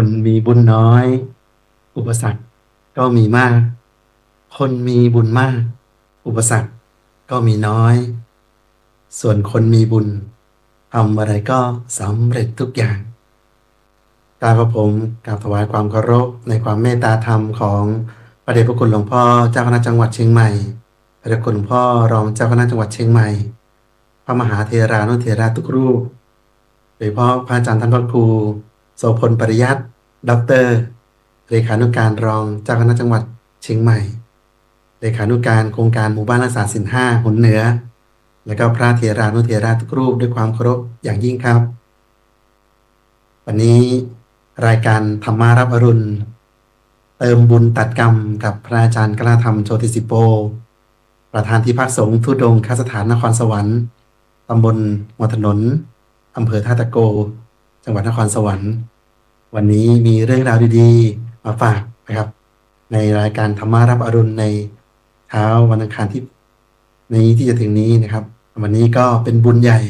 คนมีบุญน้อย อุปสรรคก็มีมาก คนมีบุญมาก อุปสรรคก็มีน้อย ส่วนคนมีบุญทำอะไรก็สำเร็จทุกอย่างกราบผมกราบถวายความเคารพในความเมตตาธรรมของพระเดชพระคุณหลวงพ่อเจ้าคณะจังหวัดเชียงใหม่พระเดชพระคุณหลวงพ่อรองเจ้าคณะจังหวัดเชียงใหม่ พระมหาเถรานุเถระทุกรูปโดยเฉพาะพระอาจารย์ท่านพระครูโสพลปริยัติด็อกเตอร์เลขานุการรองเจ้าคณะจังหวัดเชียงใหม่เลขานุการโครงการหมู่บ้านรักษาศีลห้าหนเหนือและก็พระเถรานุเถระทุกรูปด้วยความเคารพอย่างยิ่งครับวันนี้รายการธรรมารับอรุณเติมบุญตัดกรรมกับพระอาจารย์กล้าธรรมโชติสิโปประธานที่พักสงฆ์ทุดงคสถานนครสวรรค์ตำบลหัวถนนอำเภอท่าตะโกจังหวัดนครสวรรค์วันนี้มีเรื่องราวดีๆมาฝากนะครับในรายการธรรมารับอรุณในเช้าวันอังคารที่จะถึงนี้นะครับวันนี้ก็เป็นบุญใหญ่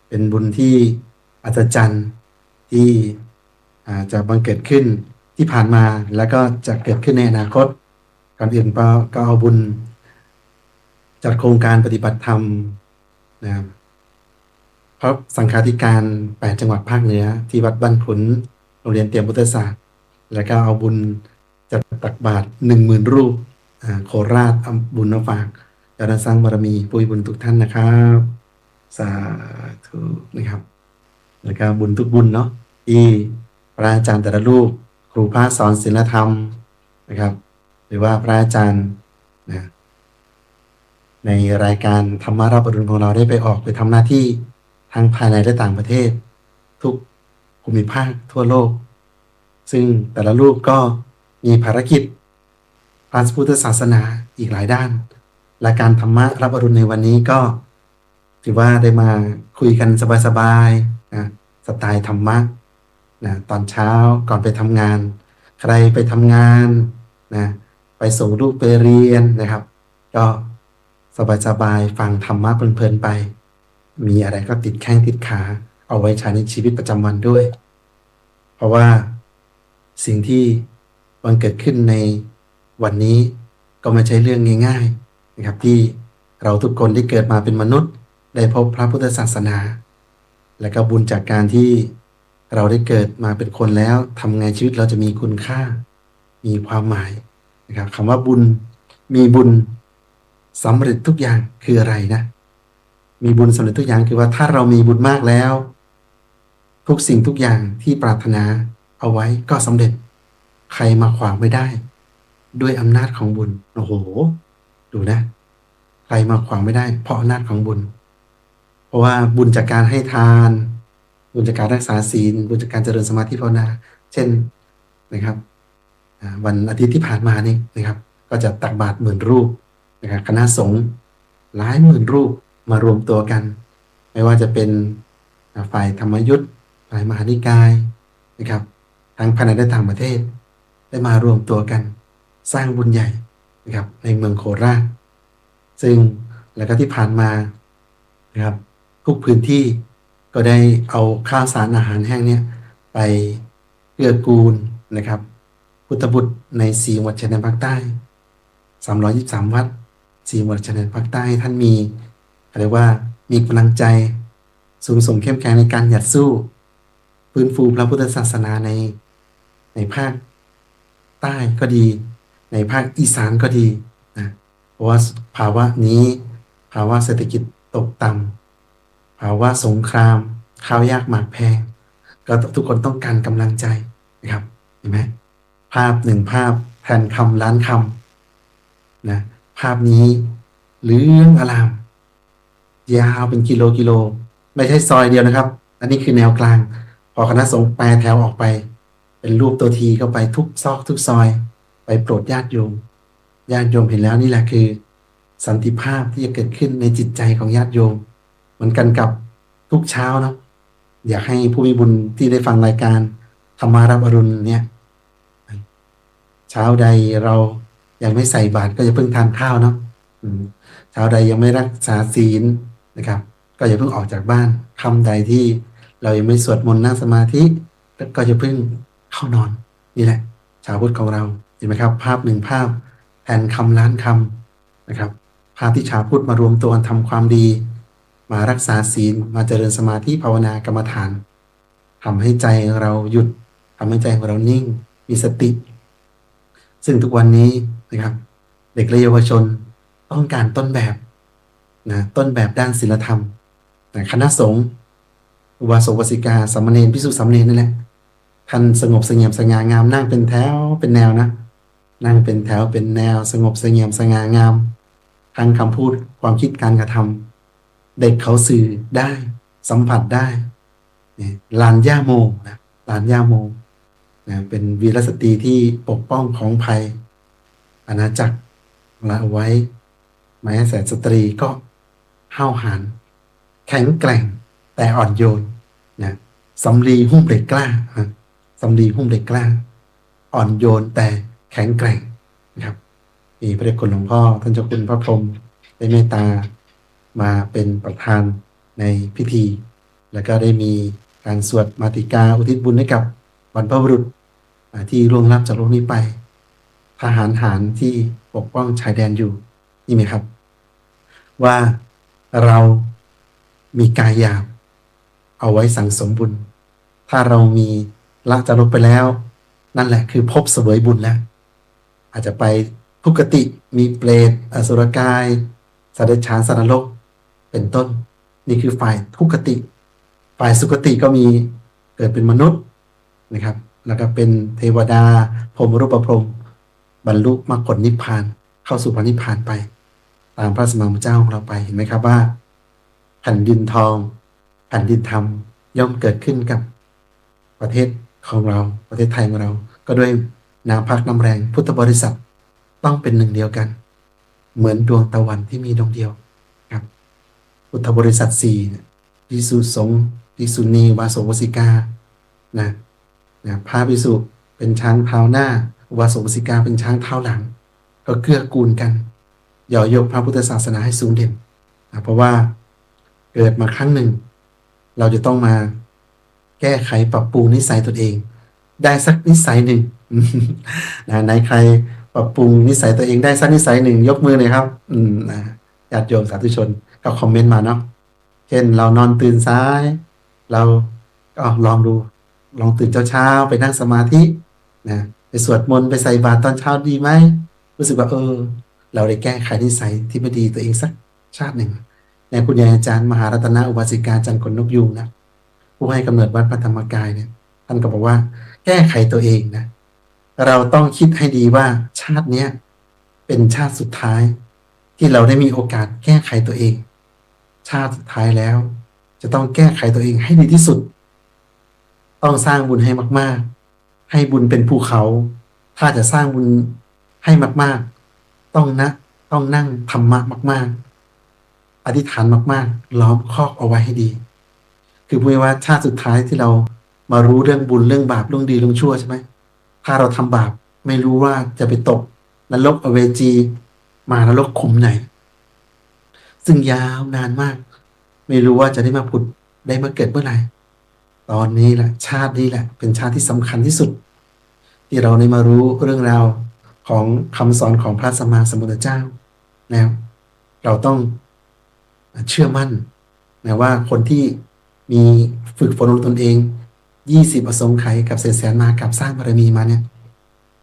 เป็นบุญที่อัศจรรย์ที่จะบังเกิดขึ้นที่ผ่านมาแล้วก็จะเกิดขึ้นในอนาคตก่อนอื่นก็เอาบุญจัดโครงการปฏิบัติธรรมนะครับเพราะสังฆาธิการ8จังหวัดภาคเหนือที่วัดบ้านขุนโรงเรียนเตรียมพุทธศาสตร์แล้วก็เอาบุญจัดตักบาตร10,000 รูปโคราชเอาบุญมาฝากแล้วสร้างบารมีปุ้ยบุญทุกท่านนะครับสาธุนะครับแล้วก็บุญทุกบุญเนาะที่พระอาจารย์แต่ละรูปครูพระสอนศีลธรรมนะครับหรือว่าพระอาจารย์นะในรายการธรรมารับอรุณของเราได้ไปออกไปทำหน้าที่ทั้งภายในและต่างประเทศทุกภูมิภาคทั่วโลกซึ่งแต่ละรูปก็มีภารกิจทางพุทธศาสนาอีกหลายด้านและการธรรมะรับอรุณในวันนี้ก็ถือว่าได้มาคุยกันสบายๆนะสไตล์ธรรมะนะตอนเช้าก่อนไปทำงานใครไปทำงานนะไปส่งลูกไปเรียนนะครับก็สบายๆฟังธรรมะเพลินๆไปมีอะไรก็ติดแข้งติดขาเอาไว้ใช้ในชีวิตประจำวันด้วยเพราะว่าสิ่งที่มันเกิดขึ้นในวันนี้ก็ไม่ใช่เรื่องง่ายๆนะครับที่เราทุกคนที่เกิดมาเป็นมนุษย์ได้พบพระพุทธศาสนาและก็บุญจากการที่เราได้เกิดมาเป็นคนแล้วทำไงชีวิตเราจะมีคุณค่ามีความหมายนะครับคำว่าบุญมีบุญสำเร็จทุกอย่างคืออะไรนะมีบุญสำเร็จทุกอย่างคือว่าถ้าเรามีบุญมากแล้วทุกสิ่งทุกอย่างที่ปรารถนาเอาไว้ก็สำเร็จใครมาขวางไม่ได้ด้วยอำนาจของบุญโอ้โหดูนะใครมาขวางไม่ได้เพราะอำนาจของบุญเพราะว่าบุญจากการให้ทานบุญจากการรักษาศีลบุญจากการเจริญสมาธิภาวนาเช่นนะครับวันอาทิตย์ที่ผ่านมานี่นะครับก็จะตักบาตร10,000 รูปนะครับคณะสงฆ์หลายหมื่นรูปมารวมตัวกันไม่ว่าจะเป็นฝ่ายธรรมยุทธฝ่ายมหานิกายนะครับทั้งภายในและต่างประเทศได้มารวมตัวกันสร้างบุญใหญ่นะครับในเมืองโคราชซึ่งแล้วก็ที่ผ่านมานะครับทุกพื้นที่ก็ได้เอาข้าวสารอาหารแห้งเนี่ยไปเกื้อกูลนะครับพุทธบุตรใน4จังหวัดชายแดนภาคใต้323 วัด4จังหวัดชายแดนภาคใต้ท่านมีเรียกว่ามีกำลังใจสูงส่งเข้มแข็งในการหยัดสู้ฟื้นฟูพระพุทธศาสนาในภาคใต้ก็ดีในภาคอีสานก็ดีนะเพราะว่าภาวะนี้ภาวะเศรษฐกิจตกต่ำภาวะสงครามข้าวยากหมากแพงก็ทุกคนต้องการกำลังใจนะครับเห็นไหมภาพ1 ภาพแทนคำล้านคำนะภาพนี้เหลืองอลามยาวเป็นกิโลไม่ใช่ซอยเดียวนะครับอันนี้คือแนวกลางพอคณะสงฆ์แปรแถวออกไปเป็นรูปตัวทีเข้าไปทุกซอกทุกซอยไปโปรดญาติโยมเห็นแล้วนี่แหละคือสันติภาพที่จะเกิดขึ้นในจิตใจของญาติโยมเหมือนกันกับทุกเช้านะอยากให้ผู้มีบุญที่ได้ฟังรายการธรรมารับอรุณเนี่ยเช้าใดเรายังไม่ใส่บาตรก็อย่าเพิ่งทานข้าวเนาะเช้าใดยังไม่รักษาศีลนะครับก็อย่าเพิ่งออกจากบ้านค่ำใดที่เรายังไม่สวดมนต์นั่งสมาธิก็อย่าเพิ่ง เข้านอนนี่แหละชาวพุทธของเราเห็นไหมครับภาพหนึ่งภาพแทนคำล้านคำนะครับภาพที่ชาวพุทธมารวมตัวกันทำความดีมารักษาศีลมาเจริญสมาธิภาวนากรรมฐานทำให้ใจเราหยุดทำให้ใจของเรานิ่งมีสติซึ่งทุกวันนี้นะครับเด็กและเยาวชนต้องการต้นแบบนะต้นแบบด้านศีลธรรมนะคณะสงฆ์อุบาสกอุบาสิกาสามเณรภิกษุสามเณรนั่นแหละท่านสงบเสงี่ยมสง่างามนั่งเป็นแถวเป็นแนวนะนั่งเป็นแถวเป็นแนวสงบเสงี่ยมสง่างามทั้งคำพูดความคิดการกระทำเด็กเขาสื่อได้สัมผัสได้ลานย่าโมนะลานย่าโมนะเป็นวีรสตรีที่ปกป้องของภัยอาณาจักรละเอาไว้แม้แต่สตรีก็ห้าวหาญแข็งแกร่งแต่อ่อนโยนนะสำลีหุ้มเหล็กกล้าสำลีหุ้มเหล็กกล้าอ่อนโยนแต่แข็งแกร่งนะครับมีพระเดชคุณหลวงพ่อท่านเจ้าคุณพระพรหมได้เมตตามาเป็นประธานในพิธีแล้วก็ได้มีการสวดมาติกาอุทิศบุญให้กับบรรพบุรุษที่ล่วงลับจากโลกนี้ไปทหารหารที่ปกป้องชายแดนอยู่นี่ไหมครับว่าเรามีกายหยาบเอาไว้สั่งสมบุญถ้าเรามีละจากโลกไปแล้วนั่นแหละคือภพเสวยบุญแล้วอาจจะไปทุกขติมีเปรตอสุรกายสัตว์เดรัจฉานสัตว์นรกเป็นต้นนี่คือฝ่ายทุกขติฝ่ายสุขติก็มีเกิดเป็นมนุษย์นะครับแล้วก็เป็นเทวดาพรหมรูปพรหมบรรลุมรรคผลนิพพานเข้าสู่พระนิพพานไปตามพระสมมาพุทธเจ้าของเราไปเห็นไหมครับว่าแผ่นดินทองแผ่นดินธรรมย่อมเกิดขึ้นกับประเทศของเราประเทศไทยของเราก็ด้วยน้ำพักน้ำแรงพุทธบริษัทต้องเป็นหนึ่งเดียวกันเหมือนดวงตะวันที่มีดวงเดียวครับพุทธบริษัทสี่ภิกษุสงฆ์ภิกษุณีอุบาสกอุบาสิกานะพระภิกษุเป็นช้างเท้าหน้าอุบาสกอุบาสิกาเป็นช้างเท้าหลังก็เกื้อกูลกันย่อยกพระพุทธศาสนาให้สูงเด่นเพราะว่าเกิดมาครั้งหนึ่งเราจะต้องมาแก้ไขปรับปรุงนิสัยตนเองได้สักนิสัยหนึ่งไหนใครปรับปรุงนิสัยตัวเองได้สักนิสัยหนึ่งยกมือเลยครับญาติโยมสาธุชนก็คอมเมนต์มาเนาะเช่นเรานอนตื่นสายเราก็ลองดูลองตื่นเช้าไปนั่งสมาธินะไปสวดมนต์ไปใส่บาตรตอนเช้าดีไหมรู้สึกว่าเราได้แก้ไขนิสัยที่ไม่ดีตัวเองสักชาติหนึ่งในคุณยายอาจารย์มหารัตนอุบาสิกาจันทร์ขนนกยูงนะผู้ให้กำเนิดวัดพระธรรมกายเนี่ยท่านก็บอกว่าแก้ไขตัวเองนะเราต้องคิดให้ดีว่าชาติเนี้ยเป็นชาติสุดท้ายที่เราได้มีโอกาสแก้ไขตัวเองชาติสุดท้ายแล้วจะต้องแก้ไขตัวเองให้ดีที่สุดต้องสร้างบุญให้มากๆให้บุญเป็นภูเขาถ้าจะสร้างบุญให้มากๆต้องนั่งธรรมะมากๆอธิษฐานมากๆล้อมคอกเอาไว้ให้ดีคือพูดว่าชาติสุดท้ายที่เรามารู้เรื่องบุญเรื่องบาปเรื่องดีเรื่องชั่วใช่ไหมถ้าเราทำบาปไม่รู้ว่าจะไปตกนรกอเวจีมานรกขุมไหนซึ่งยาวนานมากไม่รู้ว่าจะได้มาผุดได้มาเกิดเมื่อไหร่ตอนนี้แหละชาตินี้แหละเป็นชาติที่สำคัญที่สุดที่เราได้มารู้เรื่องราวของคำสอนของพระสัมมาสัมพุทธเจ้าแล้วเราต้องเชื่อมั่นนะว่าคนที่มีฝึกฝนตนเอง20อสงไขยกับเศษแสนมากับสร้างบารมีมาเนี่ย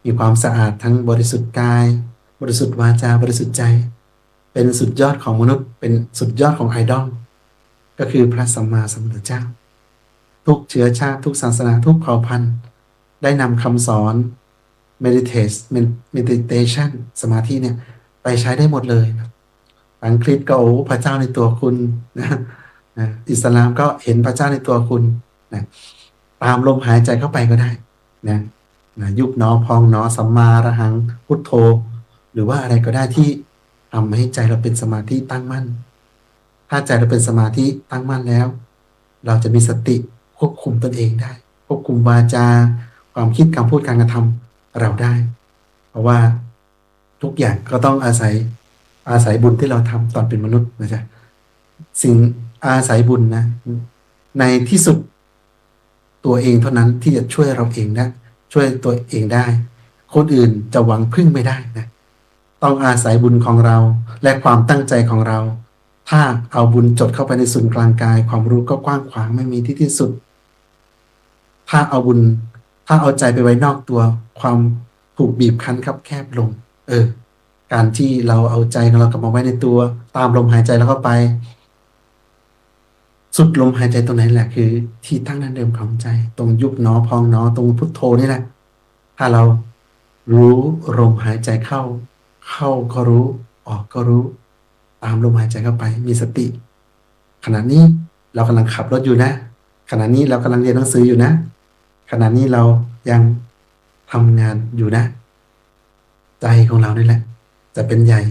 มีความสะอาดทั้งบริสุทธิ์กายบริสุทธิ์วาจาบริสุทธิ์ใจเป็นสุดยอดของมนุษย์เป็นสุดยอดของไอดอลก็คือพระสัมมาสัมพุทธเจ้าทุกเชื้อชาติทุกศาสนาทุกเผ่าพันธุ์ได้นำคำสอน meditation สมาธิเนี่ยไปใช้ได้หมดเลยอังกฤษก็พระเจ้าในตัวคุณนะอิสลามก็เห็นพระเจ้าในตัวคุณนะตามลมหายใจเข้าไปก็ได้นะยุบหนอพองหนอสัมมาอรหังพุทโธหรือว่าอะไรก็ได้ที่ทำให้ใจเราเป็นสมาธิตั้งมั่นถ้าใจเราเป็นสมาธิตั้งมั่นแล้วเราจะมีสติควบคุมตนเองได้ควบคุมวาจาความคิดการพูดการกระทำเราได้เพราะว่าทุกอย่างก็ต้องอาศัยบุญที่เราทำตอนเป็นมนุษย์นะจ๊ะสิ่งอาศัยบุญนะในที่สุดตัวเองเท่านั้นที่จะช่วยเราเอง ช่วยตัวเองได้คนอื่นจะหวังพึ่งไม่ได้นะต้องอาศัยบุญของเราและความตั้งใจของเราถ้าเอาบุญจดเข้าไปในศูนย์กลางกายความรู้ก็กว้างขวางไม่มีที่สิ้นสุดถ้าเอาบุญถ้าเอาใจไปไว้นอกตัวความถูกบีบคั้นคับแคบลงการที่เราเอาใจของเรากลับมาไว้ในตัวตามลมหายใจแล้วก็ไปสุดลมหายใจตรงไหนแหละคือที่ตั้งนั้นเดิมของใจตรงยุบหนอพองหนอตรงพุทโธนี่แหละถ้าเรารู้ลมหายใจเข้าก็รู้ออกก็รู้ตามลมหายใจเข้าไปมีสติขณะนี้เรากำลังขับรถอยู่นะขณะนี้เรากำลังเรียนหนังสืออยู่นะขณะนี้เรายังทำงานอยู่นะใจของเรานี่แหละจะเป็นใหญ่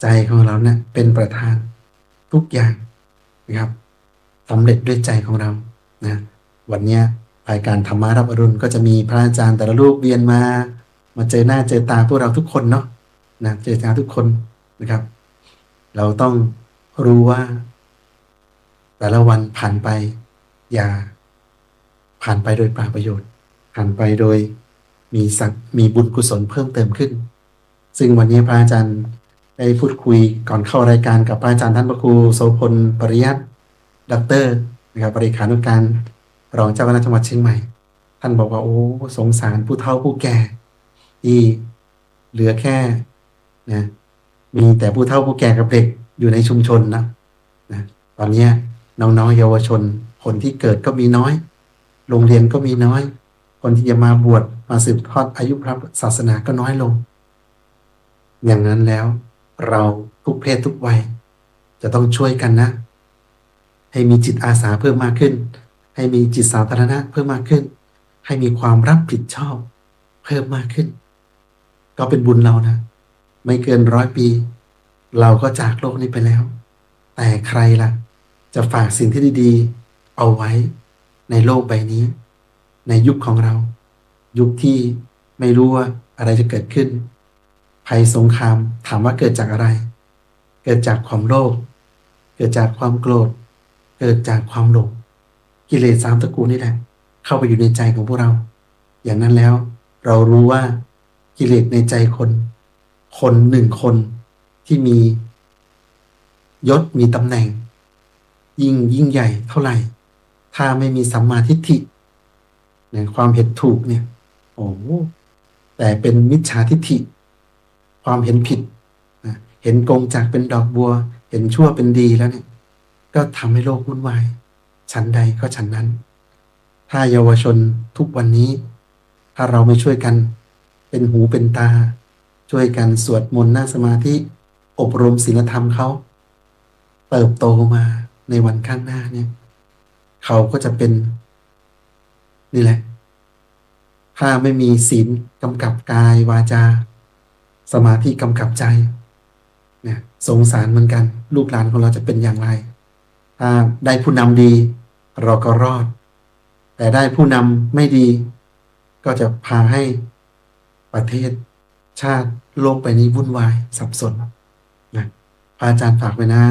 ใจของเราเนี่ยเป็นประธานทุกอย่างนะครับสำเร็จด้วยใจของเรานะวันนี้รายการธรรมารับอรุณก็จะมีพระอาจารย์แต่ละรูปเวียนมาเจอหน้าเจอตาพวกเราทุกคนเนาะนะเจอตาทุกคนนะครับเราต้องรู้ว่าแต่ละวันผ่านไปอย่าผ่านไปโดยเปล่าประโยชน์ผ่านไปโดยมีบุญกุศลเพิ่มเติมขึ้นซึ่งวันนี้พระอาจารย์ได้พูดคุยก่อนเข้ารายการกับพระอาจารย์ท่านพระครูโสพลปริยัติด็อกเตอร์นะครับบริขานุการรองเจ้าคณะจังหวัดเชียงใหม่ท่านบอกว่าโอ้สงสารผู้เฒ่าผู้แก่ที่เหลือแค่นะมีแต่ผู้เฒ่าผู้แก่กับเด็กอยู่ในชุมชนนะตอนนี้น้องๆเยาวชนคนที่เกิดก็มีน้อยโรงเรียนก็มีน้อยคนที่จะมาบวชมาสืบทอดอายุพระศาสนาก็น้อยลงอย่างนั้นแล้วเราทุกเพศทุกวัยจะต้องช่วยกันนะให้มีจิตอาสาเพิ่มมากขึ้นให้มีจิตสาธารณะเพิ่มมากขึ้นให้มีความรับผิดชอบเพิ่มมากขึ้นก็เป็นบุญเรานะไม่เกิน100 ปีเราก็จากโลกนี้ไปแล้วแต่ใครล่ะจะฝากสิ่งที่ดีๆเอาไว้ในโลกใบนี้ในยุคของเรายุคที่ไม่รู้ว่าอะไรจะเกิดขึ้นภัยสงครามถามว่าเกิดจากอะไรเกิดจากความโลภเกิดจากความโกรธเกิดจากความหลงกิเลส3 ตระกูลนี่แหละเข้าไปอยู่ในใจของพวกเราอย่างนั้นแล้วเรารู้ว่ากิเลสในใจคน1 คนที่มียศมีตำแหน่งยิ่งใหญ่เท่าไหร่ถ้าไม่มีสัมมาทิฏฐิเนี่ยความเห็นถูกเนี่ยโอ้แต่เป็นมิจฉาทิฏฐิความเห็นผิดเห็นกงจักรเป็นดอกบัวเห็นชั่วเป็นดีแล้วเนี่ยก็ทำให้โลกวุ่นวายฉันใดก็ฉันนั้นถ้าเยาวชนทุกวันนี้ถ้าเราไม่ช่วยกันเป็นหูเป็นตาช่วยกันสวดมนต์นั่งสมาธิอบรมศีลธรรมเขาเติบโตมาในวันข้างหน้าเนี่ยเขาก็จะเป็นนี่แหละถ้าไม่มีศีลกำกับกายวาจาสมาธิกำกับใจเนี่ยสงสารเหมือนกันลูกหลานของเราจะเป็นอย่างไรถ้าได้ผู้นำดีเราก็รอดแต่ได้ผู้นำไม่ดีก็จะพาให้ประเทศชาติโลกไปนี้วุ่นวายสับสนนะพระอาจารย์ฝากไว้นะ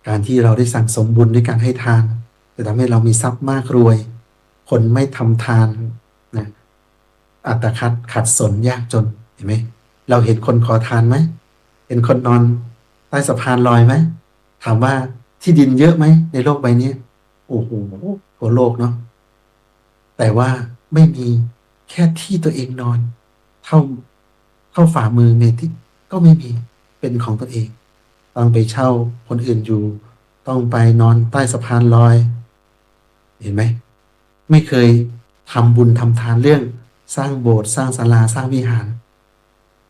การที่เราได้สั่งสมบุญด้วยการให้ทานจะทำให้เรามีทรัพย์มากรวยคนไม่ทำทานนะอัตคัดขัดสนยากจนเห็นไหมเราเห็นคนขอทานไหมเห็นคนนอนใต้สะพานลอยไหมถามว่าที่ดินเยอะไหมในโลกใบนี้โอ้โหทั่วโลกเนาะแต่ว่าไม่มีแค่ที่ตัวเองนอนเท่าฝ่ามือเมติก็ไม่มีเป็นของตัวเองต้องไปเช่าคนอื่นอยู่ต้องไปนอนใต้สะพานลอยเห็นไหมไม่เคยทำบุญทำทานเรื่องสร้างโบสถ์สร้างศาลาสร้างวิหาร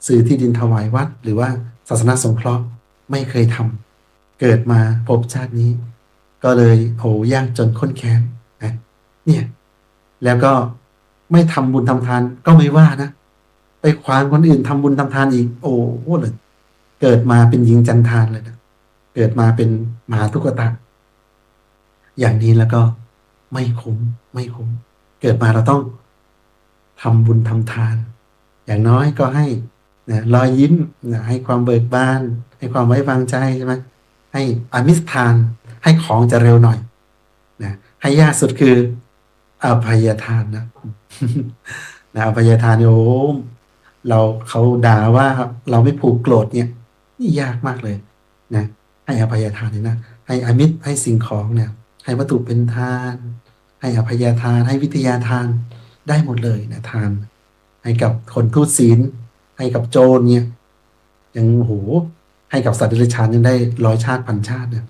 ซื้อที่ดินถวายวัดหรือว่าศาสนาสงเคราะห์ไม่เคยทำเกิดมาพบชาตินี้ก็เลยโหยากจนข้นแค้นนะเนี่ยแล้วก็ไม่ทำบุญทำทานก็ไม่ว่านะไปขวางคนอื่นทำบุญทำทานอีกโอ้โหเลยเกิดมาเป็นหญิงจันทานเลยนะเกิดมาเป็นมหาทุกขตาอย่างนี้แล้วก็ไม่คุ้มเกิดมาเราต้องทำบุญทำทานอย่างน้อยก็ให้นะรอยยิ้มนะให้ความเบิกบานให้ความไว้วางใจใช่ไหมให้อามิสทานให้ของจะเร็วหน่อยนะให้ยากสุดคืออภัยทานนะ นะอภัยทานโยมเราเขาด่าว่าเราไม่ผูกโกรธเนี่ยนี่ยากมากเลยนะให้อภัยทานเนี่ยนะให้อามิตรให้สิ่งของเนี่ยให้วัตถุเป็นทานให้อภัยทานให้วิทยาทานได้หมดเลยนะทานให้กับคนทุศีลให้กับโจรเนี่ยยังโหให้กับสัตว์เดรัจฉานยังได้100 ชาติพันชาติเนี่ย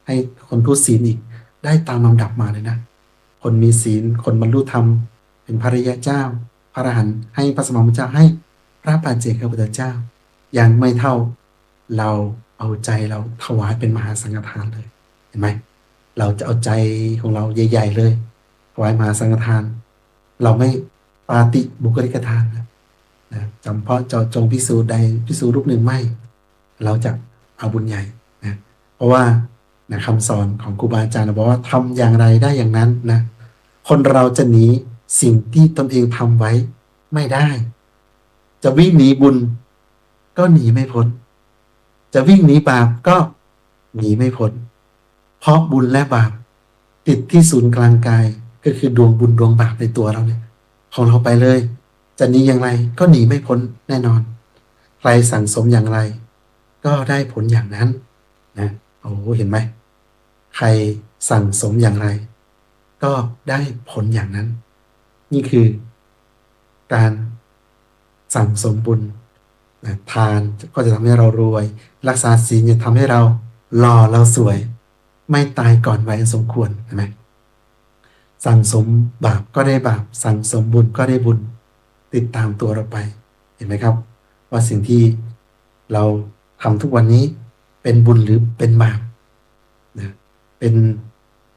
ให้คนทุศีลอีกได้ตามลำดับมาเลยนะ คนมีศีลคนบรรลุธรรมเป็นพระริยเจ้าพระอรหันต์ให้พระสมมาพุทธเจ้าให้พระปัจเจกพุทธเจ้ายังไม่เท่าเราเอาใจเราถวายเป็นมหาสังฆทานเลยเห็นไหมเราจะเอาใจของเราใหญ่ๆเลยถวายมหาสังฆทานเราไม่ปาติบุคลิกทานนะจำเพาะเจาะจงภิกษุใดภิกษุรูปหนึ่งไม่เราจะเอาบุญใหญ่นะเพราะว่านะคำสอนของครูบาอาจารย์บอกว่าทำอย่างไรได้อย่างนั้นนะคนเราจะหนีสิ่งที่ตนเองทำไว้ไม่ได้ จะวิ่งหนีบุญก็หนีไม่พ้นจะวิ่งหนีบาปก็หนีไม่พ้นเพราะบุญและบาปติดที่ศูนย์กลางกายก็คือดวงบุญดวงบาปในตัวเราเนี่ยของเราไปเลยจะหนีอย่างไรก็หนีไม่พ้นแน่นอนใครสั่งสมอย่างไรก็ได้ผลอย่างนั้นนะโอ้เห็นไหมใครสั่งสมอย่างไรก็ได้ผลอย่างนั้นนี่คือการสั่งสมบุญนะทานก็จะทำให้เรารวยรักษาศีลจะทำให้เราหล่อเราสวยไม่ตายก่อนวัยอันสมควรเห็นไหมสั่งสมบาปก็ได้บาปสั่งสมบุญก็ได้บุญติดตามตัวเราไปเห็นไหมครับว่าสิ่งที่เราทำทุกวันนี้เป็นบุญหรือเป็นบาปนะเป็น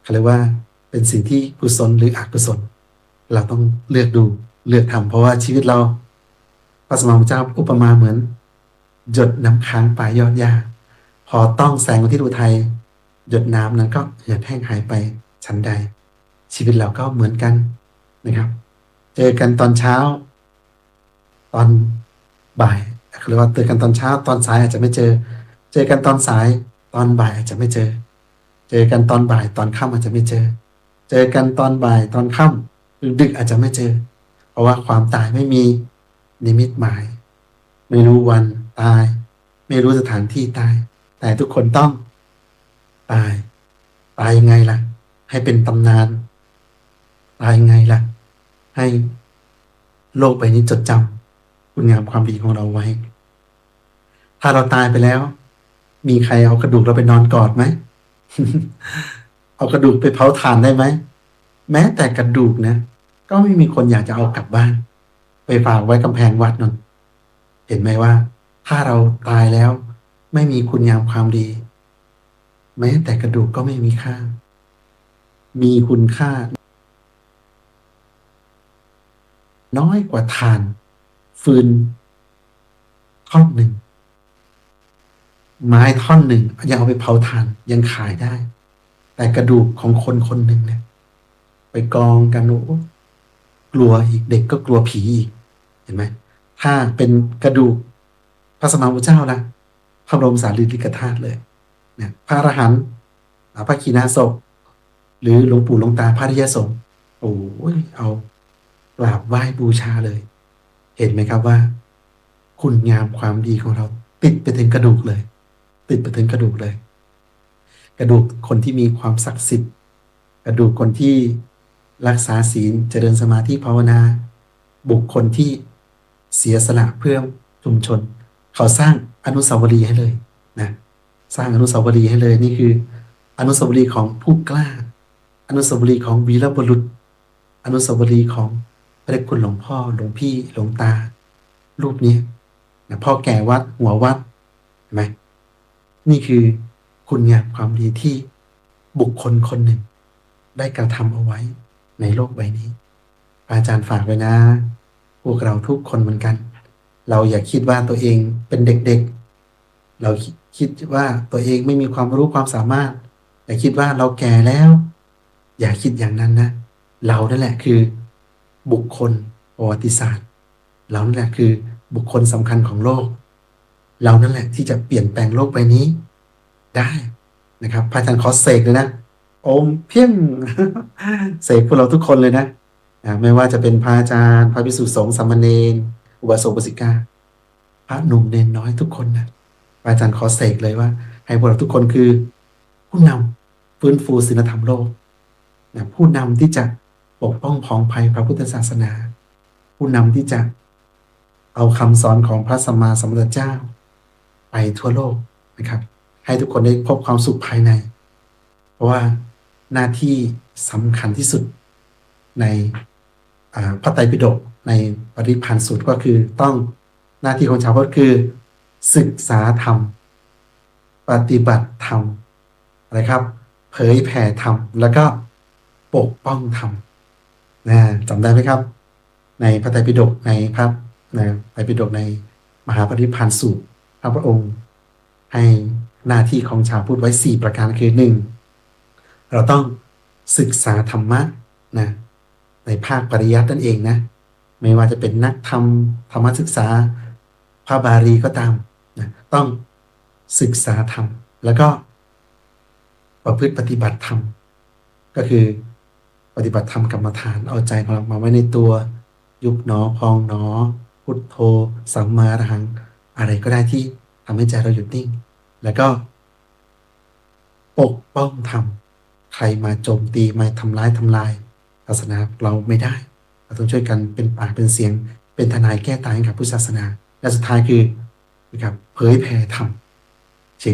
เขาเรียกว่าเป็นสิ่งที่กุศลหรืออกุศลเราต้องเลือกดูเลือกทำเพราะว่าชีวิตเราพระสมมาพุทธเจ้าอุปมาเหมือนหยดน้ำค้างปลายยอดหญ้าพอต้องแสงอาทิตย์อุทัยหยดน้ำนั้นก็เหือดแห้งหายไปฉันใดชีวิตเราก็เหมือนกันนะครับเจอกันตอนเช้าตอนบ่ายเรียกว่าเจอกันตอนเช้าตอนสายอาจจะไม่เจอเจอกันตอนสายตอนบ่ายอาจจะไม่เจอเจอกันตอนบ่ายตอนค่ำอาจจะไม่เจอเจอกันตอนบ่ายตอนค่ำหรือดึกอาจจะไม่เจอเพราะว่าความตายไม่มีนิมิตหมายไม่รู้วันตายไม่รู้สถานที่ตายแต่ทุกคนต้องตายตายยังไงล่ะให้เป็นตำนานตายยังไงล่ะให้โลกใบนี้จดจำคุณงามความดีของเราไว้ถ้าเราตายไปแล้วมีใครเอากระดูกเราไปนอนกอดไหม เอากระดูกไปเผาถ่านได้ไหมแม้แต่กระดูกนะก็ไม่มีคนอยากจะเอากลับบ้านไปฝากไว้กำแพงวัดนั่นเห็นไหมว่าถ้าเราตายแล้วไม่มีคุณงามความดีแม้แต่กระดูกก็ไม่มีค่ามีคุณค่าน้อยกว่าถ่านฟืนท่อนหนึ่งไม้ท่อนหนึ่งยังเอาไปเผาถ่านยังขายได้แต่กระดูกของคนคนหนึ่งเนี่ยไปกองกันโอ้กลัวอีกเด็กก็กลัวผีอีกเห็นไหมถ้าเป็นกระดูกพระสัมมาสัมพุทธเจ้าละพระบรมสารีริกธาตุเลยเนี่ยพระอรหันต์พระขีณาสพหรือหลวงปู่หลวงตาพระอริยสงฆ์โอ้ยเอากราบไหว้บูชาเลยเห็นไหมครับว่าคุณงามความดีของเราติดไปถึงกระดูกเลยติดไปถึงกระดูกเลยกระดูกคนที่มีความศักดิ์สิทธิ์กระดูกคนที่รักษาศีลเจริญสมาธิภาวนาบุคคลที่เสียสละเพื่อชุมชนเขาสร้างอนุสาวรีย์ให้เลยนะสร้างอนุสาวรีย์ให้เลยนี่คืออนุสาวรีย์ของผู้กล้าอนุสาวรีย์ของวีรบุรุษอนุสาวรีย์ของพระเดชคุณหลวงพ่อหลวงพี่หลวงตารูปนี้นะพ่อแก่วัดหัววัดเห็นไหมนี่คือคุณงามความดีที่บุคคลคนหนึ่งได้กระทำเอาไว้ในโลกใบนี้อาจารย์ฝากไว้นะพวกเราทุกคนเหมือนกันเราอย่าคิดว่าตัวเองเป็นเด็กๆเราคิดว่าตัวเองไม่มีความรู้ความสามารถอย่าคิดว่าเราแก่แล้วอย่าคิดอย่างนั้นนะเรานั่นแหละคือบุคคลประวัติศาสตร์เรานั่นแหละคือบุคคลสำคัญของโลกเรานั่นแหละที่จะเปลี่ยนแปลงโลกใบนี้ได้นะครับพระอาจารย์ขอเสกเลยนะโอมเพียง เสกพวกเราทุกคนเลยนะ ไม่ว่าจะเป็นพระอาจารย์พระภิกษุสงฆ์สามเณรอุบาสกอุบาสิกาพระหนุ่มเนนน้อยทุกคนนะพระอาจารย์ขอเสกเลยว่าให้พวกเราทุกคนคือผู้นำฟื้นฟูศีลธรรมโลกผู้นำที่จะปกป้องพ้องภัยพระพุทธศาสนา ผู้นำที่จะเอาคำสอนของพระสัมมาสัมพุทธเจ้าไปทั่วโลกนะครับ ให้ทุกคนได้พบความสุขภายใน เพราะว่าหน้าที่สำคัญที่สุดในพระไตรปิฎกในปริพันธ์สูตรก็คือต้องหน้าที่ของชาวพุทธคือศึกษาธรรมปฏิบัติธรรมอะไรครับเผยแผ่ธรรมแล้วก็ปกป้องธรรมจำได้ไหมครับในพระไตรปิฎกในพระไตรปิฎกในมหาปริพันธ์สูตรพระองค์ให้หน้าที่ของชาวพุทธไว้4ประการคือ1เราต้องศึกษาธรรมะนะในภาคปริยัตินั่นเองนะไม่ว่าจะเป็นนักธรรมธรรมศึกษาพระบาลีก็ตามนะต้องศึกษาธรรมแล้วก็ประพฤติปฏิบัติธรรมก็คือปฏิบัติธรรมกรรมฐานเอาใจของเรามาไว้ในตัวยุบหนอพองหนอพุทโธสัมมาอรหังอะไรก็ได้ที่ทำให้ใจเราหยุดนิ่งแล้วก็ปกป้องธรรมใครมาโจมตีมาทำลายศาสนาเราไม่ได้เราต้องช่วยกันเป็นปากเป็นเสียงเป็นทนายแก้ตายให้กับพุทธศาสนาและสุดท้ายคือนะครับเผยแผ่ธรรม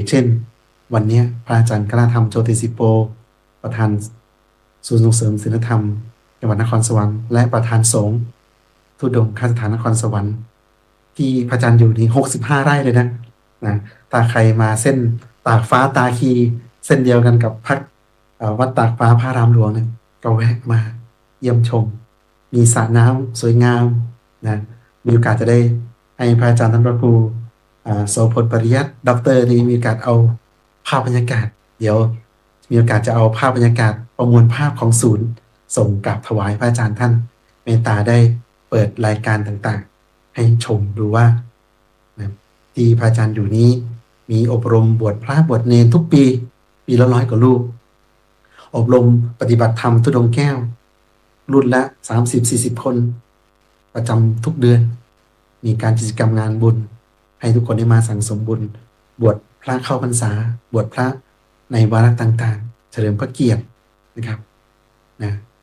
เช่นวันนี้พระอาจารย์กล้าธรรมโชติสิโปประธานศูนย์ส่งเสริมศีลธรรมจังหวัดนครสวรรค์และประธานสงฆ์ทุดงคสถานนครสวรรค์ที่พระอาจารย์อยู่นี่65 ไร่เลยนะถ้าใครมาเส้นตากฟ้าตาคีเส้นเดียวกันกับวัดตากฟ้าพระรามหลวงเนี่ยก็แวะมาเยี่ยมชมมีสระน้ำสวยงามนะมีโอกาสจะได้ให้พระอาจารย์ท่านพระครูโสพลปริยัติด็อกเตอร์นี่มีโอกาสเอาภาพบรรยากาศเดี๋ยวมีโอกาสจะเอาภาพบรรยากาศประมวลภาพของศูนย์ส่งกลับถวายพระอาจารย์ท่านเมตตาได้เปิดรายการต่างๆให้ชมดูว่าที่พระอาจารย์อยู่นี้มีอบรมบวชพระบวชเนรทุกปีละ100 กว่ารูปอบรมปฏิบัติธรรมธุดงค์แก้วรุ่นละ30-40 คนประจำทุกเดือนมีการกิจกรรมงานบุญให้ทุกคนได้มาสั่งสมบุญบวชพระเข้าพรรษาบวชพระในวาระต่างๆเฉลิมพระเกียรตินะครับ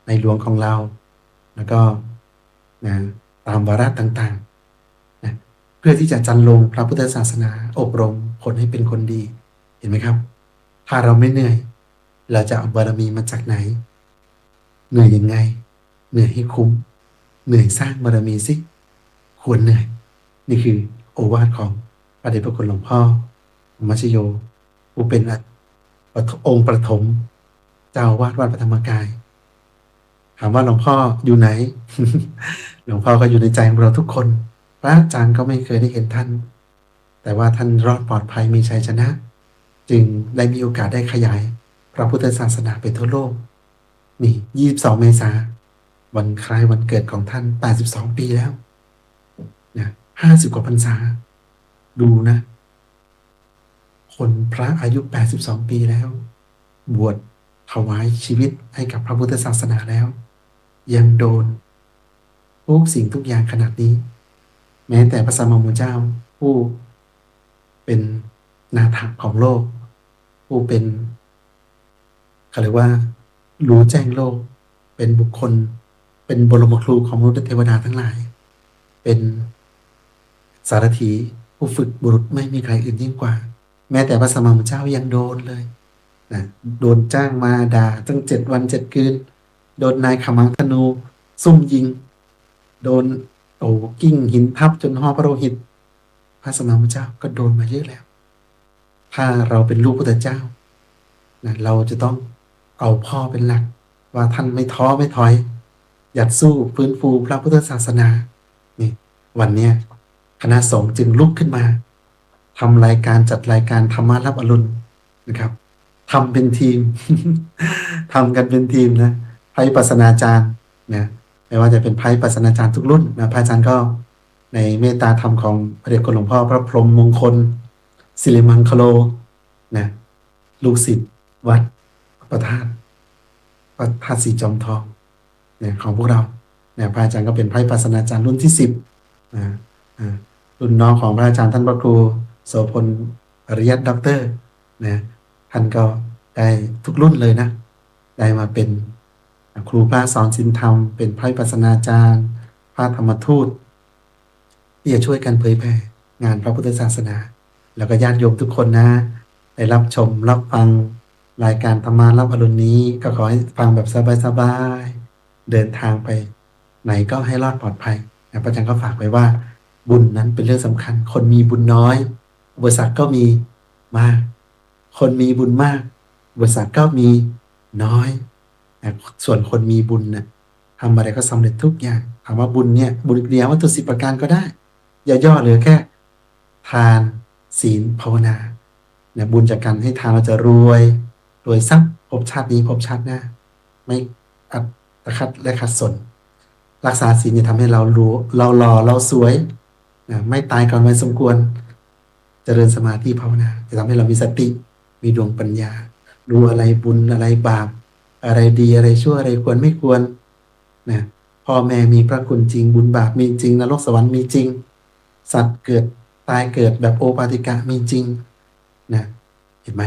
ในหลวงของเราแล้วก็ตามวาระต่างๆเพื่อที่จะจันลงพระพุทธศาสนาอบรมคนให้เป็นคนดีเห็นไหมครับถ้าเราไม่เหนื่อยเราจะเอาบารมีมาจากไหนเหนื่อยยังไงเหนื่อยให้คุ้มเหนื่อยสร้างบารมีสิควรเหนื่อยนี่คือโอวาทของพระเดชพระคุณหลวงพ่อมัชโยผู้เป็นองค์ประถมเจ้าอาวาสวัดพระธรรมกายถามว่าหลวงพ่ออยู่ไหน หลวงพ่อก็อยู่ในใจของเราทุกคนพระอาจารย์ก็ไม่เคยได้เห็นท่านแต่ว่าท่านรอดปลอดภัยมีชัยชนะจึงได้มีโอกาสได้ขยายพระพุทธศาสนาไปทั่วโลกนี่22 เมษายนวันคล้ายวันเกิดของท่าน82 ปีแล้ว50 กว่าพรรษาดูนะคนพระอายุ82 ปีแล้วบวชถวายชีวิตให้กับพระพุทธศาสนาแล้วยังโดนทุกสิ่งทุกอย่างขนาดนี้แม้แต่พระสัมมาสัมพุทธเจ้าผู้เป็นนาถของโลกผู้เป็นเขาเรียกว่ารู้แจ้งโลกเป็นบุคคลเป็นบรมครูของมนุษย์เทวดาทั้งหลายเป็นสารถีผู้ฝึกบุรุษไม่มีใครอื่นยิ่งกว่าแม้แต่พระสัมมาสัมพุทธเจ้ายังโดนเลยโดนจ้างมาด่าตั้ง7 วัน 7 คืนโดนนายขมังธนูซุ่มยิงโดนกิ้งหินทับจนห่อพระโลหิตพระสัมมาสัมพุทธเจ้าก็โดนมาเยอะแล้วถ้าเราเป็นลูกพระพุทธเจ้าเราจะต้องเอาพ่อเป็นหลักว่าท่านไม่ท้อไม่ถอยหยัดสู้ฟื้นฟูพระพุทธศาสนานี่วันนี้คณะสงฆ์จึงลุกขึ้นมาทำรายการจัดรายการธรรมะรับอรุณนะครับทำเป็นทีม ทำกันเป็นทีมนะไพปัสสนาจารย์นะไม่ว่าจะเป็นไพปัสสนาจารย์ทุกรุ่นนะพระอาจารย์ก็ในเมตตาธรรมของพระเดชคุณหลวงพ่อพระพรหมมงคลศิริมังคโลนะลูกศิษย์วัดพระธาตุสีจอมทองเนี่ยของพวกเรา เนี่ยพระอาจารย์ก็เป็นพระวิปัสสนาจารย์รุ่นที่10นะรุ่นน้องของพระอาจารย์ท่านพระครูโสพลปริยัติด็อกเตอร์นะท่านก็ได้ทุกรุ่นเลยนะได้มาเป็นครูพระสอนศีลธรรมเป็นพระวิปัสสนาจารย์พระธรรมทูตที่จะช่วยกันเผยแผ่งานพระพุทธศาสนา แล้วก็ญาติโยมทุกคนนะได้รับชมรับฟังรายการธรรมารับอรุณนี้ก็ขอให้ฟังแบบสบายๆเดินทางไปไหนก็ให้รอดปลอดภัยนะพระอาจารย์ก็ฝากไว้ว่าบุญนั้นเป็นเรื่องสำคัญคนมีบุญน้อยอุปสรรคก็มีมากคนมีบุญมากอุปสรรคก็มีน้อยนะส่วนคนมีบุญนะทำอะไรก็สำเร็จทุกอย่างถามว่าบุญเนี่ยบุญกิริยาวัตถุ10ประการก็ได้ย่อๆเหลือแค่ทานศีลภาวนาเนี่ยบุญจากการให้ทานเราจะรวยทรัพย์ภพชาตินี้ภพชาติหน้าไม่อัดตะคัดและขัดสนรักษาศีลจะทำให้เรารู้เราหล่อเราสวยนะไม่ตายก่อนวัยสมควรเจริญสมาธิภาวนาจะทำให้เรามีสติมีดวงปัญญารู้อะไรบุญอะไรบาปอะไรดีอะไรชั่วอะไรควรไม่ควรนะพ่อแม่มีพระคุณจริงบุญบาปมีจริงนรกสวรรค์มีจริงสัตว์เกิดตายเกิดแบบโอปาติกะมีจริงนะเห็นไหม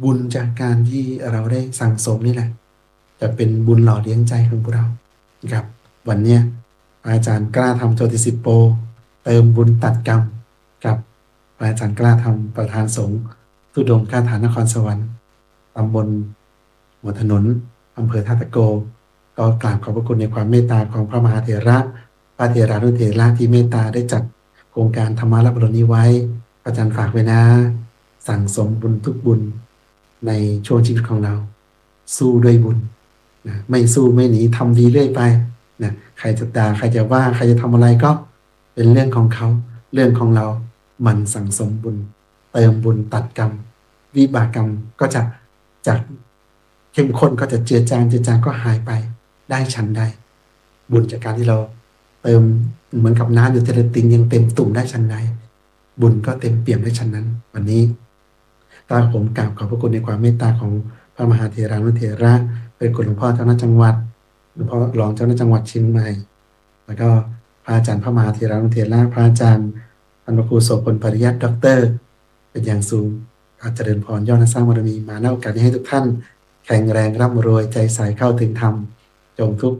บุญจากการที่เราได้สั่งสมนี่แหละจะเป็นบุญหล่อเลี้ยงใจของพวกเราครับวันนี้อาจารย์กล้าทำโจติสิปโปเติมบุญตัดกรรมกับอาจารย์กล้าทำประธานสงฆ์ทุดงค์กล้าฐานนครสวรรค์ตำบลหัวถนนอำเภอท่าตะโกก็กราบขอบพระคุณในความเมตตาของพระมหาเถระพระเถรานุเถระที่เมตตาได้จัดโครงการธรรมารับอรุณนี้ไว้อาจารย์ฝากไว้นะสั่งสมบุญทุกบุญในช่วงชีวิตของเราสู้ด้วยบุญนะไม่สู้ไม่หนีทำดีเรื่อยไปนะใครจะด่าใครจะว่าใครจะทำอะไรก็เป็นเรื่องของเขาเรื่องของเรามันสั่งสมบุญเติมบุญตัดกรรมวิบากกรรมก็จะจากเข้มข้นก็จะเจือจางก็หายไปได้ฉันได้บุญจากการที่เราเติมเหมือนกับน้ำอยู่เทเลติงยังเต็มตุ่มได้ฉันใดบุญก็เต็มเปี่ยมได้ฉันนั้นวันนี้ตาผมกราบขอบพระคุณในความเมตตาของพระมหาเถรานุเถระเป็นคุณหลวงพ่อเจ้าหน้าจังหวัดหลวงพ่อรองเจ้าหน้าจังหวัดเชียงใหม่แล้วก็พระอาจารย์พระมหาเถรานุเถระพระอาจารย์ท่านพระครูโสพลปริยัติด็อกเตอร์เป็นอย่างสูงอาจารย์เจริญพรยอดนักสร้างบารมีมาณโอกาสนี้ให้ทุกท่านแข็งแรงร่ำรวยใจใสเข้าถึงธรรมจงทุก